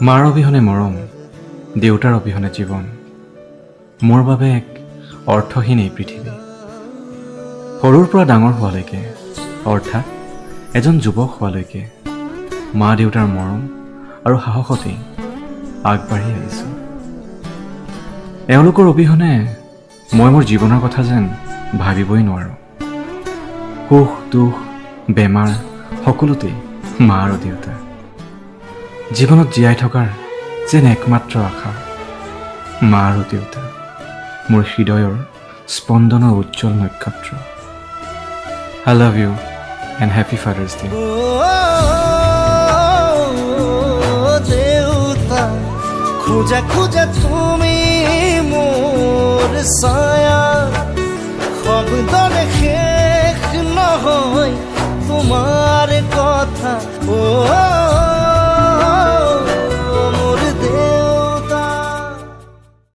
মাৰ অবিহনে মৰম, দেউতাৰ অবিহনে জীৱন। মোৰ বাবে এক অৰ্থহীন এই পৃথিৱী। সৰুৰ পৰা ডাঙৰ হোৱালৈকে, অৰ্থাৎ এজন যুৱক হোৱালৈকে মা দেউতাৰ মৰম আৰু সাহসতেই আগবাঢ়ি আহিছোঁ। এওঁলোকৰ অবিহনে মই মোৰ জীৱনৰ কথা যেন ভাবিবই নোৱাৰোঁ। সুখ দুখ বেমাৰ সকলোতেই মা আৰু দেউতা। জীৱনত জীয়াই থকাৰ যেন একমাত্ৰ আশা মা আৰু দেউতা, মোৰ হৃদয়ৰ স্পন্দনৰ উজ্জ্বল নক্ষত্ৰ। I love you and happy Father's Day. দেউতা খোঁজা খোঁজা তুমি মোৰ ছায়া, শব্দৰে শেষ নহয় তোমাৰ কথা।